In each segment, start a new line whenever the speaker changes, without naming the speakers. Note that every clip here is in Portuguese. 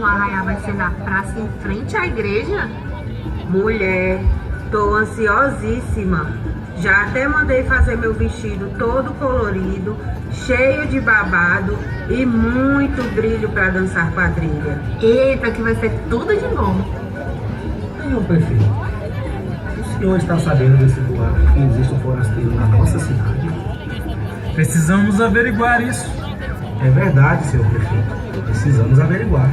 ano o arraiá vai ser na praça em frente à igreja?
Mulher, tô ansiosíssima. Já até mandei fazer meu vestido todo colorido, cheio de babado e muito brilho para dançar quadrilha.
Eita, que vai ser tudo de bom.
Senhor prefeito, o senhor está sabendo desse boato que existe um forasteiro na nossa cidade?
Precisamos averiguar isso.
É verdade, senhor prefeito. Precisamos averiguar.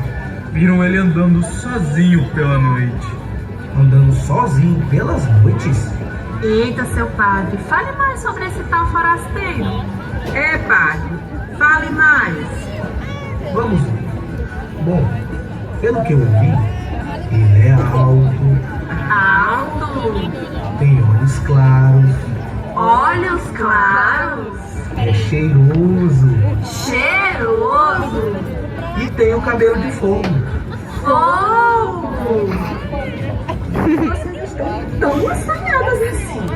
Viram ele andando sozinho pela noite.
Andando sozinho pelas noites?
Eita, seu padre, fale mais sobre esse tal forasteiro.
Padre, fale mais.
Vamos ver. Bom, pelo que eu ouvi, ele é alto,
Alto,
tem olhos claros,
olhos claros,
é cheiroso
cheiroso,
e tem o cabelo de fogo.
fogo.
Vocês estão tão assanhadas assim.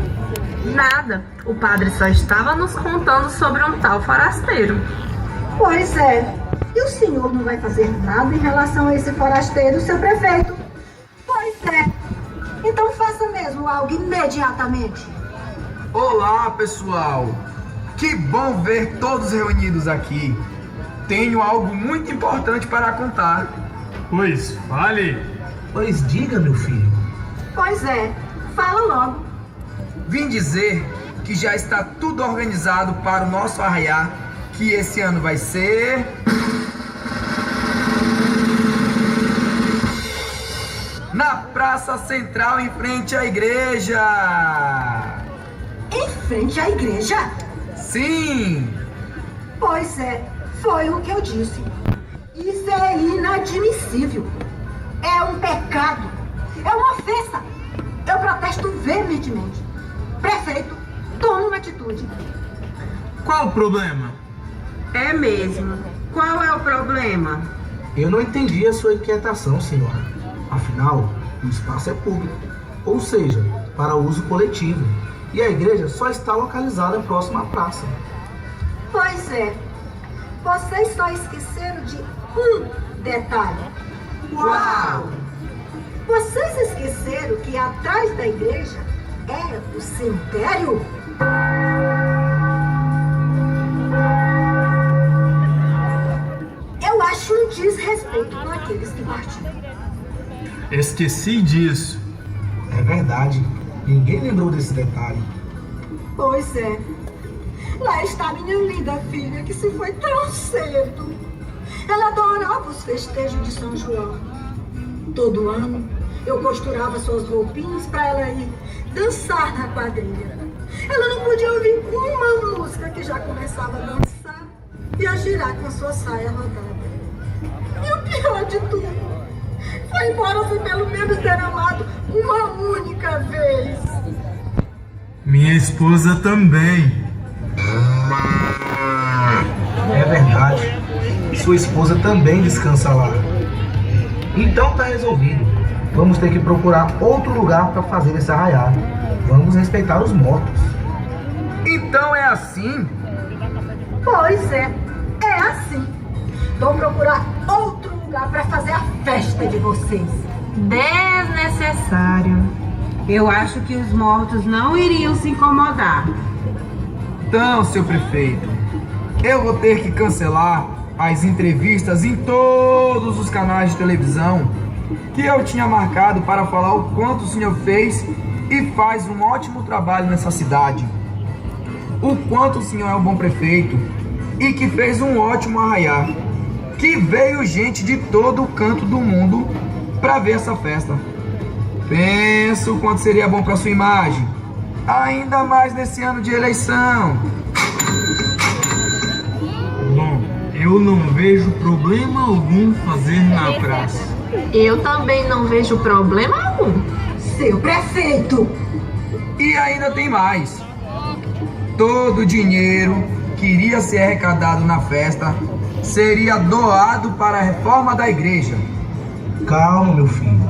Nada, o padre só estava nos contando sobre um tal forasteiro.
Pois é. E o senhor não vai fazer nada em relação a esse forasteiro, seu prefeito? Pois é. Então faça mesmo algo imediatamente.
Olá, pessoal! Que bom ver todos reunidos aqui. Tenho algo muito importante para contar.
Pois fale.
Pois diga, meu filho.
Pois é. Fala logo.
Vim dizer que já está tudo organizado para o nosso arraiá, que esse ano vai ser... na Praça Central, em frente à igreja!
Em frente à igreja?
Sim!
Pois é. Foi o que eu disse. Isso é inadmissível. É um pecado. É uma ofensa. Eu protesto veementemente. Prefeito, tome uma atitude.
Qual o problema?
É mesmo. Qual é o problema?
Eu não entendi a sua inquietação, senhora. Afinal, o espaço é público, ou seja, para uso coletivo. E a igreja só está localizada próxima à praça.
Pois é. Vocês só esqueceram de um detalhe.
Uau!
Vocês esqueceram que atrás da igreja é o cemitério? Eu acho um desrespeito com aqueles que partiram.
Esqueci disso.
É verdade. Ninguém lembrou desse detalhe.
Pois é. Lá está minha linda filha que se foi tão cedo. Ela adorava os festejos de São João. Todo ano eu costurava suas roupinhas para ela ir dançar na quadrilha. Ela não podia ouvir uma música que já começava a dançar e a girar com a sua saia rodada. E o pior de tudo, foi embora sem pelo menos ter amado uma única vez.
Minha esposa também.
É verdade. Sua esposa também descansa lá. Então tá resolvido. Vamos ter que procurar outro lugar para fazer esse arraiá. Vamos respeitar os mortos.
Então é assim?
Pois é, é assim. Vou procurar outro lugar para fazer a festa de vocês.
Desnecessário.
Eu acho que os mortos não iriam se incomodar.
Então, seu prefeito, eu vou ter que cancelar as entrevistas em todos os canais de televisão que eu tinha marcado para falar o quanto o senhor fez e faz um ótimo trabalho nessa cidade. O quanto o senhor é um bom prefeito e que fez um ótimo arraiá, que veio gente de todo o canto do mundo para ver essa festa. Penso o quanto seria bom para sua imagem, ainda mais nesse ano de eleição.
Bom, eu não vejo problema algum fazer na praça.
Eu também não vejo problema algum.
Seu prefeito!
E ainda tem mais. Todo o dinheiro que iria ser arrecadado na festa seria doado para a reforma da igreja.
Calma, meu filho.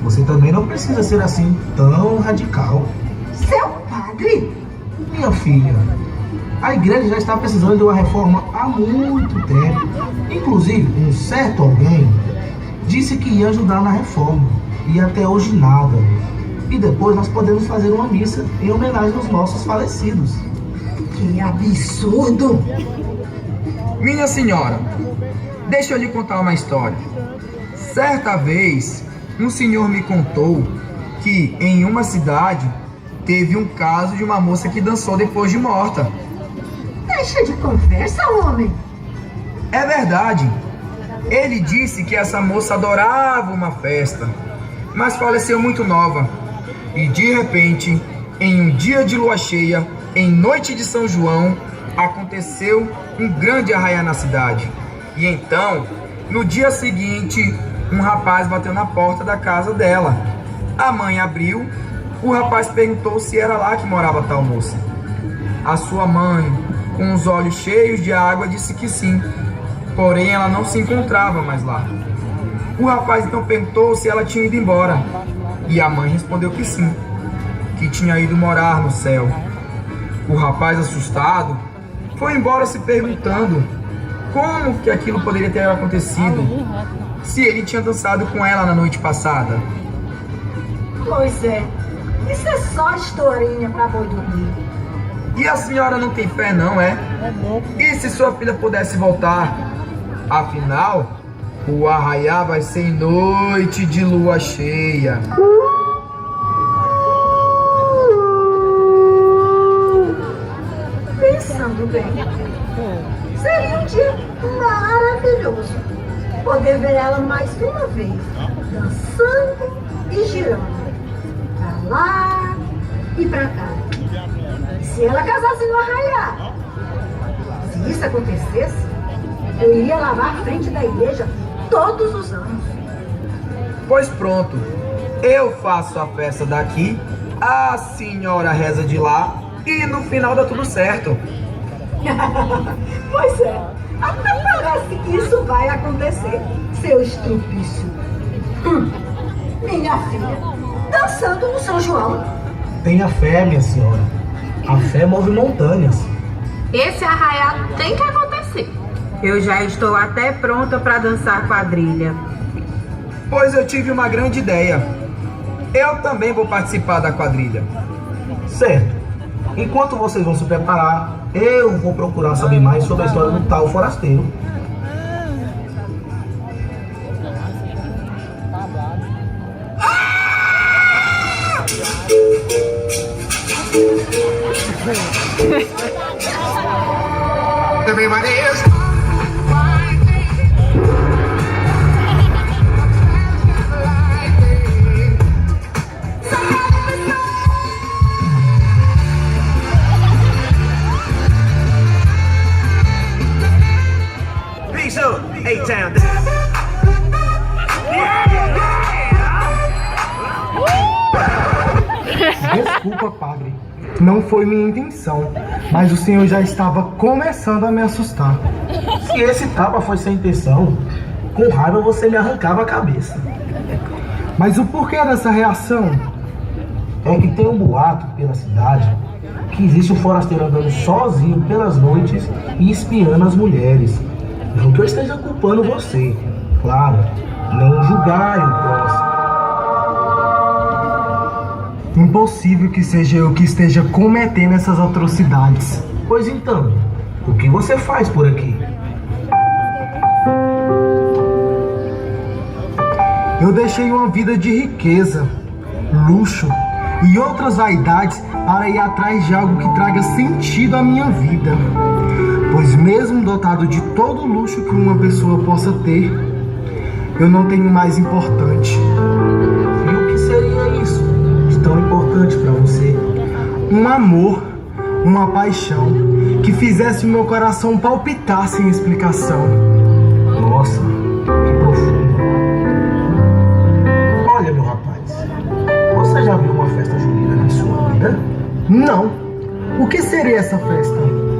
Você também não precisa ser assim tão radical.
Seu padre!
Minha filha, a igreja já está precisando de uma reforma há muito tempo. Inclusive, um certo alguém Disse que ia ajudar na reforma. E até hoje nada. E depois nós podemos fazer uma missa em homenagem aos nossos falecidos.
Que absurdo!
Minha senhora, deixa eu lhe contar uma história. Certa vez, um senhor me contou que em uma cidade teve um caso de uma moça que dançou depois de morta.
Deixa de conversa, homem!
É verdade. Ele disse que essa moça adorava uma festa, mas faleceu muito nova. E de repente, em um dia de lua cheia, em noite de São João, aconteceu um grande arraiar na cidade. E então, no dia seguinte, um rapaz bateu na porta da casa dela. A mãe abriu, o rapaz perguntou se era lá que morava tal moça. A sua mãe, com os olhos cheios de água, disse que sim. Porém, ela não se encontrava mais lá. O rapaz então perguntou se ela tinha ido embora. E a mãe respondeu que sim, que tinha ido morar no céu. O rapaz, assustado, foi embora se perguntando como que aquilo poderia ter acontecido, se ele tinha dançado com ela na noite passada.
Pois é, isso é só historinha pra boi dormir.
E a senhora não tem fé, não, é? E se sua filha pudesse voltar? Afinal, o arraiá vai ser em noite de lua cheia.
Pensando bem, seria um dia maravilhoso poder ver ela mais uma vez, dançando e girando, pra lá e pra cá. E se ela casasse no arraiá, se isso acontecesse, eu iria lavar a frente da igreja todos os anos.
Pois pronto, eu faço a festa daqui, a senhora reza de lá e no final dá tudo certo.
Pois é, até parece que isso vai acontecer, seu estrupício. Minha filha, dançando no São João.
Tenha fé, minha senhora. A fé move montanhas.
Esse arraiá tem que acontecer.
Eu já estou até pronta para dançar quadrilha.
Pois eu tive uma grande ideia. Eu também vou participar da quadrilha.
Certo. Enquanto vocês vão se preparar, eu vou procurar saber mais sobre a história do tal forasteiro.
Everybody is Peace up, A-Town.
Desculpa, padre. Não foi minha intenção, mas o senhor já estava começando a me assustar.
Se esse tapa foi sem intenção, com raiva você me arrancava a cabeça.
Mas o porquê dessa reação?
É que tem um boato pela cidade que existe um forasteiro andando sozinho pelas noites e espiando as mulheres. Não que eu esteja culpando você, claro, não julgar o próximo.
Impossível que seja eu que esteja cometendo essas atrocidades.
Pois então, o que você faz por aqui?
Eu deixei uma vida de riqueza, luxo e outras vaidades para ir atrás de algo que traga sentido à minha vida. Pois mesmo dotado de todo o luxo que uma pessoa possa ter, eu não tenho mais importante.
E o que seria isso de tão importante para você?
Um amor, uma paixão que fizesse o meu coração palpitar sem explicação.
Nossa, que profundo. Olha, meu rapaz, você já viu uma festa junina na sua vida?
Não. O que seria essa festa?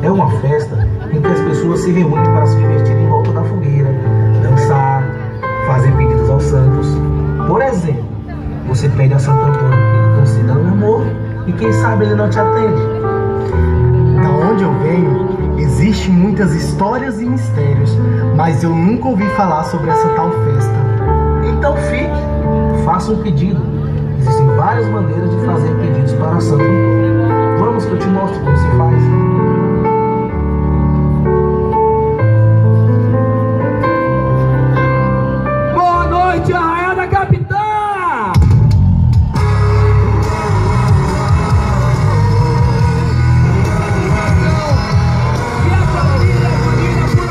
É uma festa em que as pessoas se reúnem para se divertir em volta da fogueira, dançar, fazer pedidos aos santos. Por exemplo, você pede a Santo Antônio que ele conceda um amor e quem sabe ele não te atende.
Da onde eu venho, Existem muitas histórias e mistérios, mas eu nunca ouvi falar sobre essa tal festa.
Então fique, faça um pedido. Existem várias maneiras de fazer pedidos para Santo Antônio. Vamos que eu te mostro como se faz.
Boa noite, arraiada capitã! E a família unida por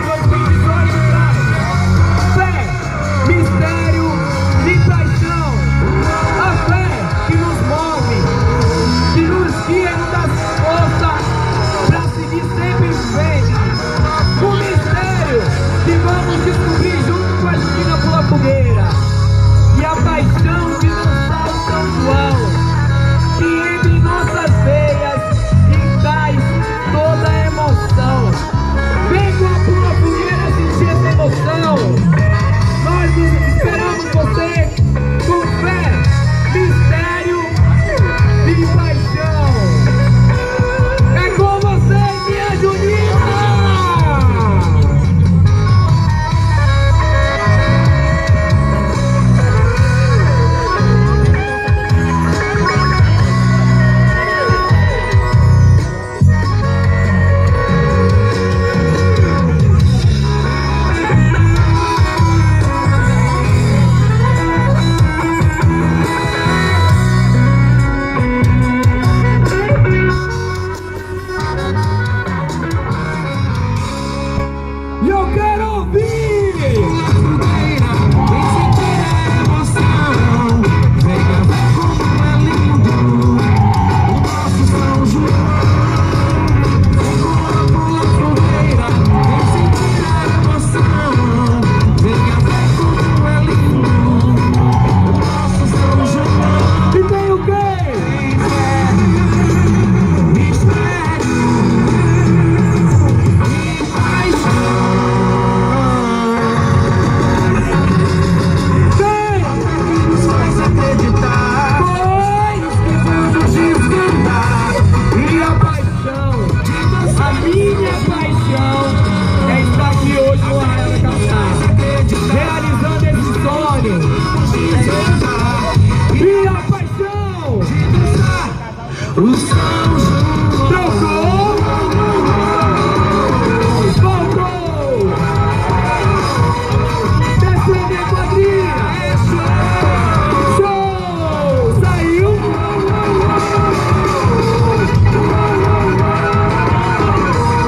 dois divisões de trás. Fé, mistério e paixão. A fé que nos move, que nos guia e nos dá força para seguir sempre em frente. O mistério que vamos descobrir junto com a Junina Pula Fogueira. E a paixão de dançar o São João, que entre nossas veias encai toda a emoção. Vem com a Pula Fogueira sentir essa emoção. Nós esperamos você com fé, mistério e paixão. É com você, minha Junina! E eu quero ouvir! Vem sentir a emoção, venha ver como é lindo o nosso São João. Vem com a Pula Fogueira, vem sentir a emoção, venha ver como é lindo o nosso São João. E tem o quê? Mistério e paixão. Nos faz acreditar, pois que vamos desvendar. E a paixão, a minha paixão, é estar aqui hoje no Arraial da Capital, realizando esse sonho. E a paixão, o São João trocou, voltou, descendo a quadrilha. Show! Saiu!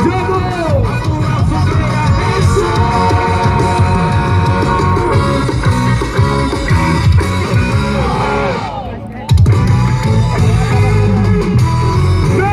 Jogou! Vem!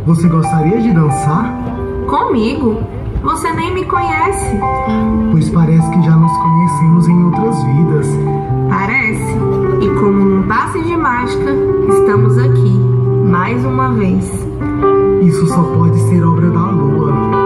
Você gostaria de dançar?
Comigo? Você nem me conhece.
Pois parece que já nos conhecemos em outras vidas.
Parece. E como num passe de mágica, estamos aqui, mais uma vez.
Isso só pode ser obra da lua.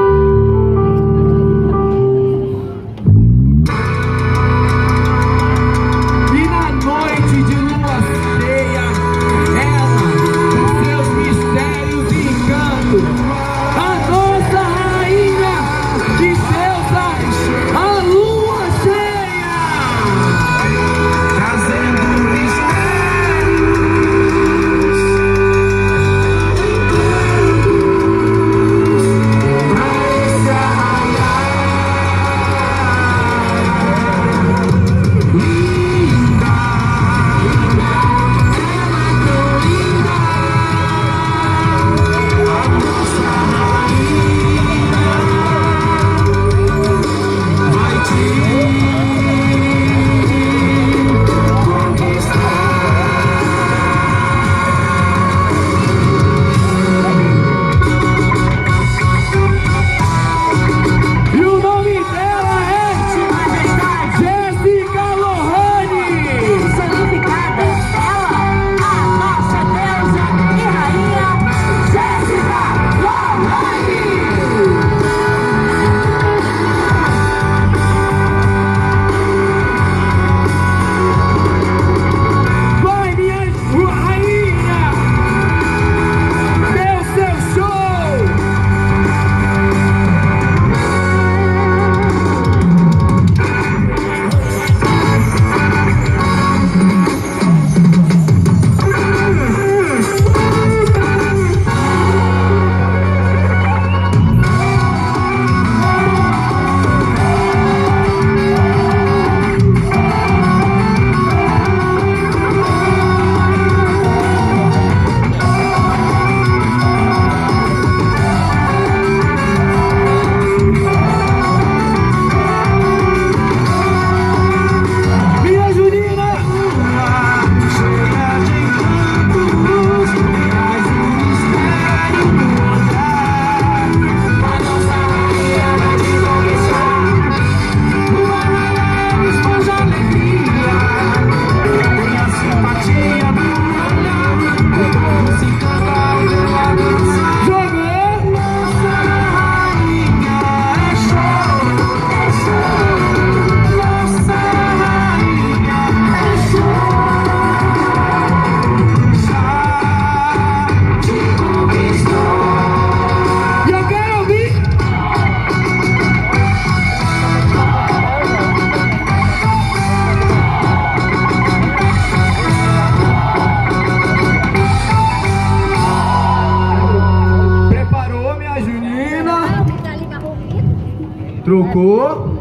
Trocou.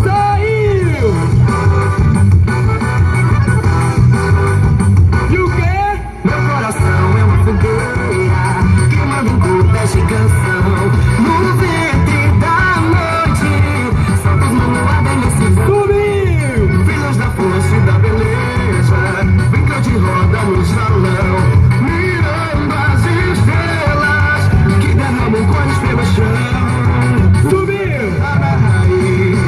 Saiu. E o quê?
Meu coração é uma fogueira, queimando gotas de canção. No ventre da noite, soltos manuada nesse
Subiu.
filhos da força e da beleza, brinca de roda no salão. As estrelas que derramam cores pelo chão.
Subiu.
Na raiz,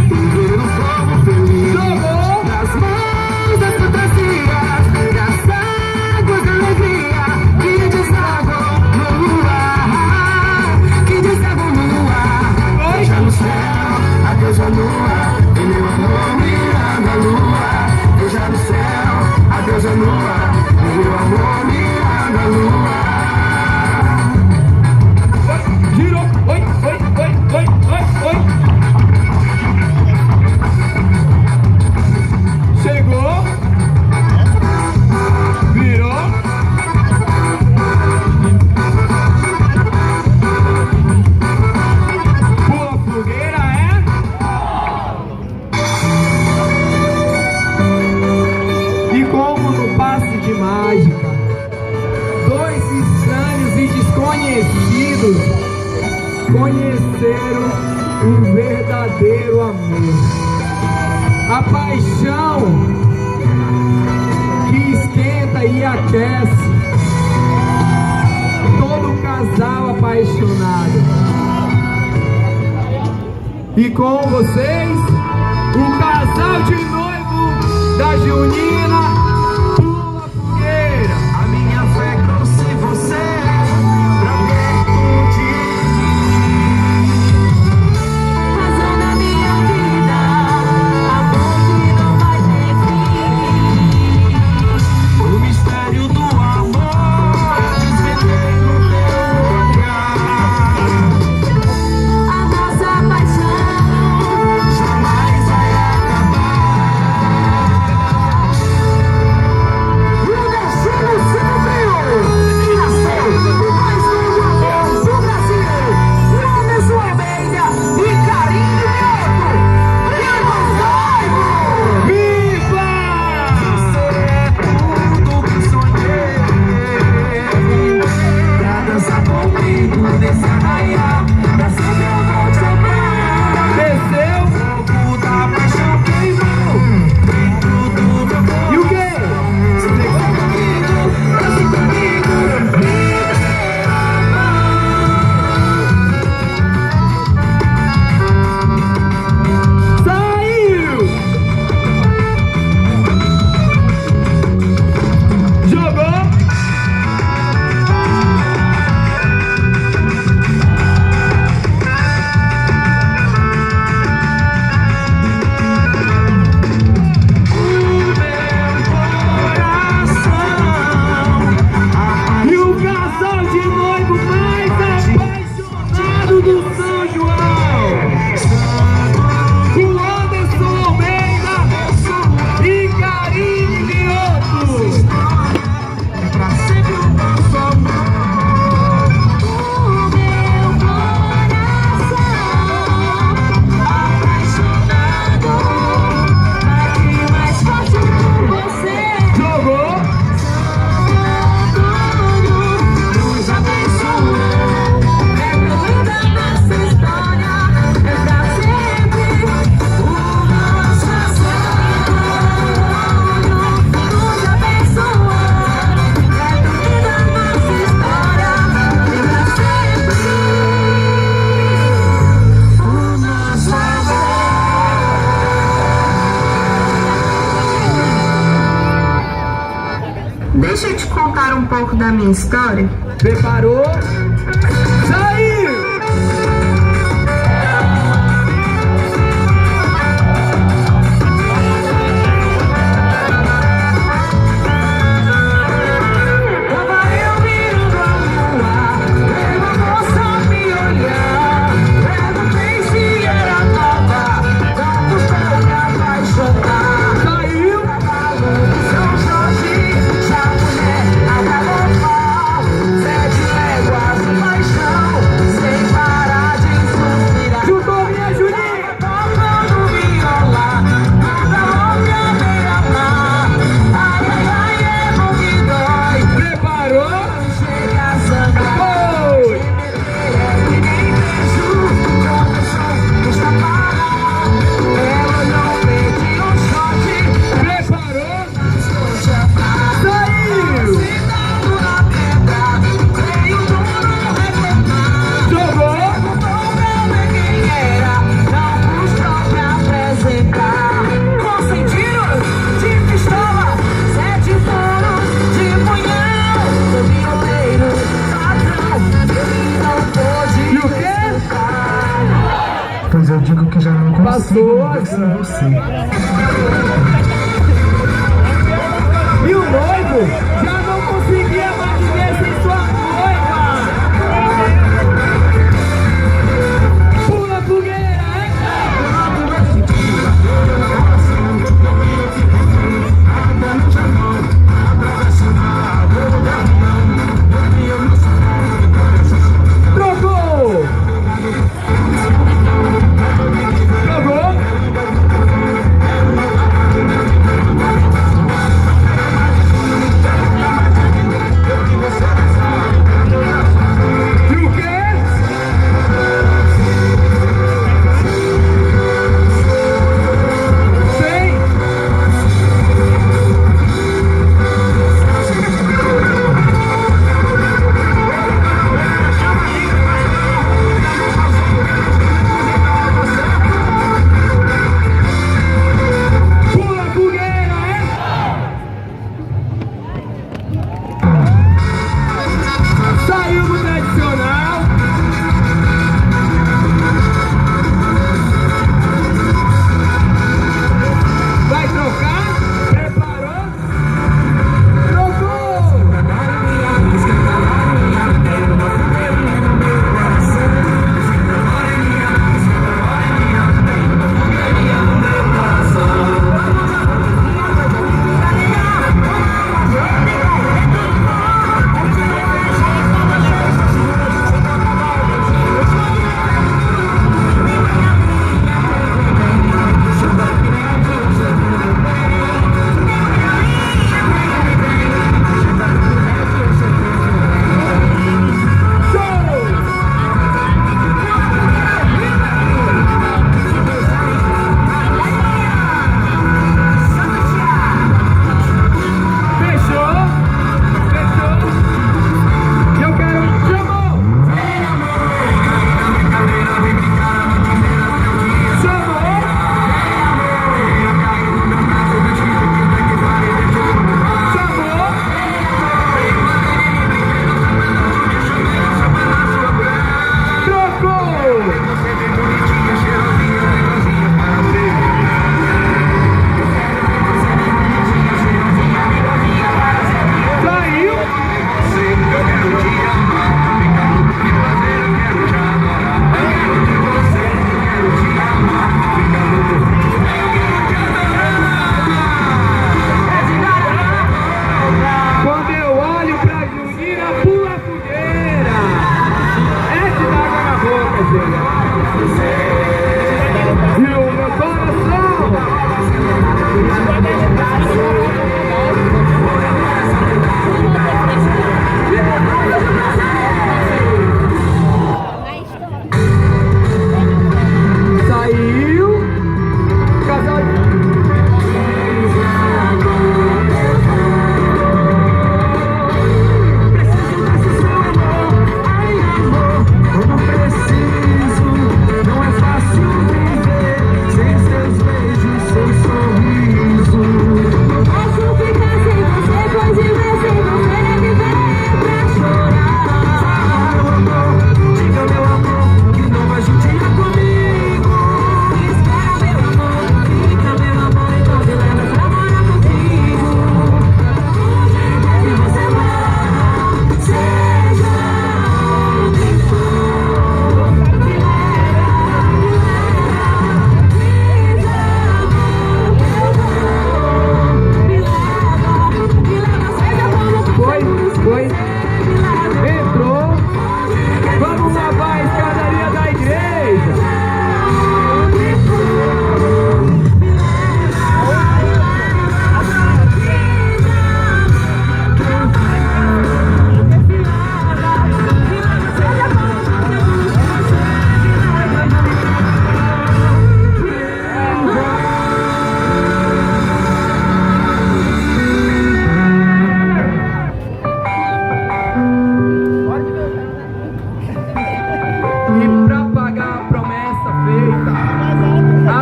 ver o povo feliz.
Jogou.
Nas mãos das fantasias, das águas da alegria que deságua no ar, que deságua no ar. Veja no céu, adeus a lua, e meu amor mirando a lua. Veja no céu, adeus a lua, e meu amor mirando a lua.
Girou. Oi. Chegou. Virou. Pula fogueira, é? E como no passe de mágica, dois estranhos e desconhecidos conheceram um verdadeiro amor. A paixão que esquenta e aquece todo casal apaixonado. E com vocês, o casal de noivo da Junina, Pula Fogueira.
A minha fé trouxe você pra perto de mim. Razão da minha vida, amor que não vai ter fim. O mistério do amor desvendei no teu olhar. A nossa paixão jamais vai acabar. O destino sempre nasceu mais um amor do Brasil. Anderson Almeida e Carinho Neto. Viva! Você é tudo que sonhei. Pra dançar comigo nesse arraial, pra sempre eu vou te amar.
Desceu
Fogo da paixão queimou dentro do meu coração.
e o quê?
Dance comigo, me dê a mão.
Saiu! Jogou! E o casal de noivo mais apaixonado do São João, o Anderson Almeida e Karine Mioto.
Pra sempre o nosso amor. O meu coração apaixonado bate mais forte por você.
Jogou!
Nos abençoou. É linda nossa história. É pra sempre o nosso sonho. Nos abençoou. É linda nossa história. É pra sempre o nosso
Deixa eu te contar um pouco da minha história.
Preparou? Saiu!
Tava eu mirando a lua, vendo a moça me olhar. Perguntei se era nova, não custou me apaixonar.
Saiu!
Cavalo de São Jorge, já mulher a galopar. 7 léguas de paixão, sem parar de suspirar.
Chutou minha Juninha!
Tocando viola, toda louca beira-mar. Ai, ai, ai, é bom que dói.
Preparou?
Chega a sangrar.
Foi!
E nem beijo, quando o som está parado. Ela não pediu um shot.
Preparou?
Estou chamado.
Saiu!
Sentado na pedra, veio tudo reclamar.
Jogou!
Perguntou pra ver quem era, não custou me apresentar. Com 100 tiros de pistola, 7 furos de punhal. Sou violeiro, patrão, ele não pôde
E o quê?
escutar.
Pois eu digo que já não consigo
Passou.
viver sem você.
E o noivo já não conseguia mais viver sem sua noiva! Pula fogueira, hein? Trocou! Jogou!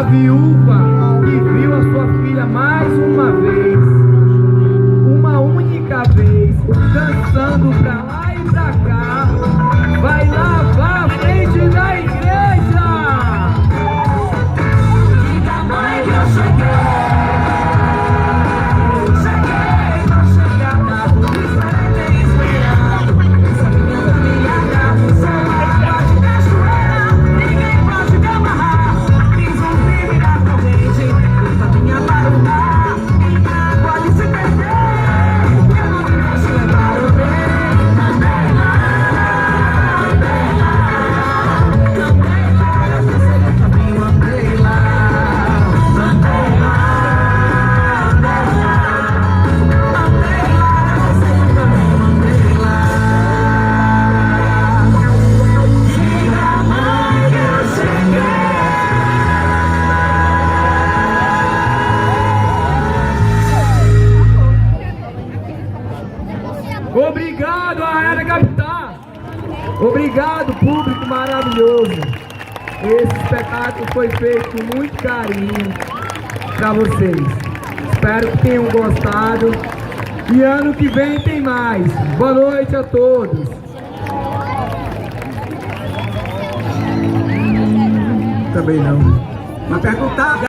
viúva que viu a sua filha mais uma vez, uma única vez, dançando pra lá e pra cá, vai lavar a frente da igreja. Diga, mãe, que eu cheguei. Obrigado, Arara Capitã. Obrigado, público maravilhoso. Esse espetáculo foi feito com muito carinho para vocês. Espero que tenham gostado. E ano que vem tem mais. Boa noite a todos. Também não. Vai perguntar.